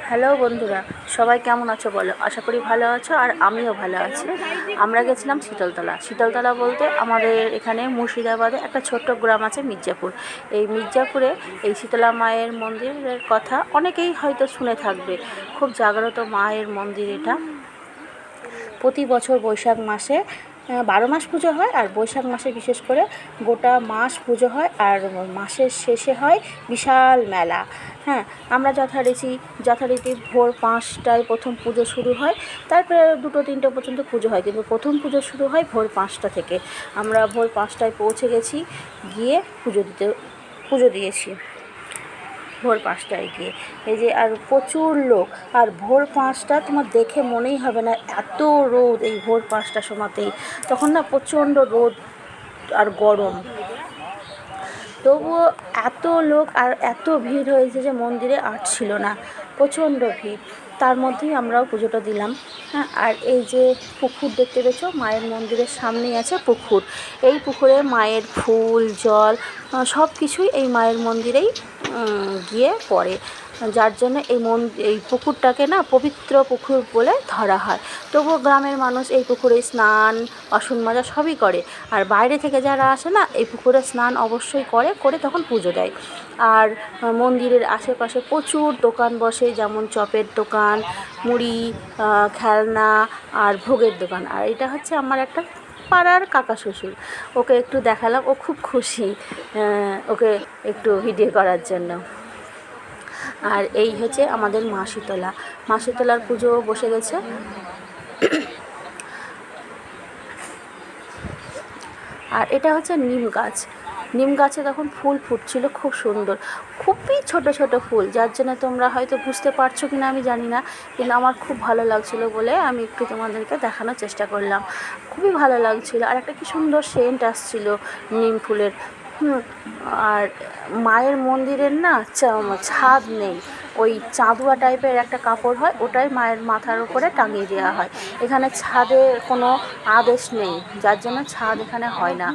Hello বন্ধুরা, সবাই কেমন আছো বলো? আশা করি ভালো আছো, আর আমিও ভালো আছি। আমরা গেছিলাম শীতলতলা। শীতলতলা বলতে আমাদের এখানে মুর্শিদাবাদে একটা ছোট্ট গ্রাম আছে মির্জাপুর। এই মির্জাপুরে এই শীতলা মায়ের মন্দিরের কথা অনেকেই হয়তো শুনে থাকবে। খুব জাগ্রত মায়ের মন্দির এটা। প্রতি বছর বৈশাখ মাসে 12 মাস পুজো হয়, আর বৈশাখ মাসে বিশেষ করে গোটা মাস পুজো হয়, আর মাসের শেষে হয় বিশাল মেলা। হ্যাঁ, আমরা যথারীতি ভোর 5টায় প্রথম পুজো শুরু হয়, তারপরে 2-3টে পর্যন্ত পুজো হয়, কিন্তু প্রথম পুজো শুরু হয় ভোর 5টা থেকে। আমরা ভোর 5টায় পৌঁছে গেছি, গিয়ে পুজো দিয়েছি ভোর 5টায় গিয়ে। এই যে, আর প্রচুর লোক, আর ভোর 5টা তোমার দেখে মনেই হবে না এত রোদ এই ভোর 5টার সময়তেই। তখন না প্রচণ্ড রোদ আর গরম, তবুও এত লোক আর এত ভিড় হয়েছে যে মন্দিরে ছিল না, প্রচণ্ড ভিড়। তার মধ্যেই আমরাও পুজোটা দিলাম। হ্যাঁ, আর এই যে পুকুর দেখতে পেয়েছো, মায়ের মন্দিরের সামনেই আছে পুকুর। এই পুকুরে মায়ের ফুল জল সব কিছুই এই মায়ের মন্দিরেই গিয়ে পড়ে, যার জন্য এই পুকুরটাকে না পবিত্র পুকুর বলে ধরা হয়। তবুও গ্রামের মানুষ এই পুকুরে স্নান, বাসন মাজা সবই করে। আর বাইরে থেকে যারা আসে না, এই পুকুরে স্নান অবশ্যই করে তখন পুজো দেয়। আর মন্দিরের আশেপাশে প্রচুর দোকান বসে, যেমন চপের দোকান, মুড়ি, খেলনা আর ভোগের দোকান। আর এটা হচ্ছে আমার একটা পাড়ার কাকা শ্বশুর, ওকে একটু দেখালাম, ও খুব খুশি ওকে একটু ভিডিও করার জন্য। আর এই হচ্ছে আমাদের মা শীতলার পুজো বসে গেছে। আর এটা হচ্ছে নিম গাছে তখন ফুল ফুটছিল, খুব সুন্দর, খুবই ছোট ছোট ফুল, যার জন্য তোমরা হয়তো বুঝতে পারছো কি না আমি জানি না, কিন্তু আমার খুব ভালো লাগছিলো বলে আমি একটু তোমাদেরকে দেখানোর চেষ্টা করলাম। খুবই ভালো লাগছিলো, আর একটা কি সুন্দর সেন্ট আসছিলো নিম ফুলের। আর মায়ের মন্দিরের না ছাদ নেই, ওই চাঁদুয়া টাইপের একটা কাপড় হয়, ওটাই মায়ের মাথার উপরে টাঙিয়ে দেওয়া হয়। এখানে ছাদের কোনো আদেশ নেই, যার জন্য ছাদ এখানে হয় না।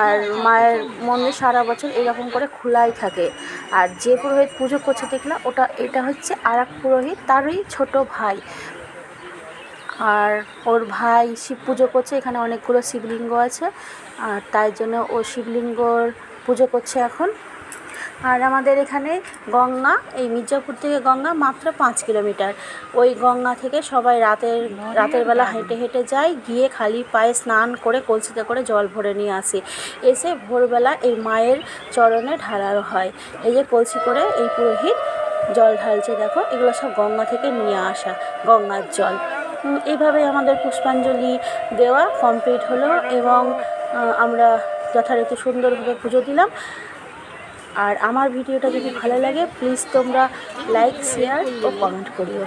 আর মায়ের মন্দির সারা বছর এরকম করে খোলাই থাকে। আর যে পুরোহিত পুজো করছে দেখলাম, এটা হচ্ছে আর এক পুরোহিত, তারই ছোট ভাই। আর ওর ভাই শিব পুজো করছে, এখানে অনেকগুলো শিবলিঙ্গ আছে, আর তাই জন্য ও শিবলিঙ্গর পুজো করছে এখন। আর আমাদের এখানে গঙ্গা, এই মির্জাপুর থেকে গঙ্গা মাত্র 5 কিলোমিটার। ওই গঙ্গা থেকে সবাই রাতের বেলা হেঁটে হেঁটে যায়, গিয়ে খালি পায়ে স্নান করে কলসিতে করে জল ভরে নিয়ে আসে, এসে ভোরবেলা এই মায়ের চরণে ঢালানো হয়। এই যে কলসি করে এই পুরোহিত জল ঢালছে, দেখো এগুলো সব গঙ্গা থেকে নিয়ে আসা গঙ্গার জল। এইভাবে আমাদের পুষ্পাঞ্জলি দেওয়া কমপ্লিট হলো, এবং আমরা যথারীতি সুন্দরভাবে পুজো দিলাম। আর আমার ভিডিওটা যদি ভালো লাগে, প্লিজ তোমরা লাইক, শেয়ার ও কমেন্ট করিও।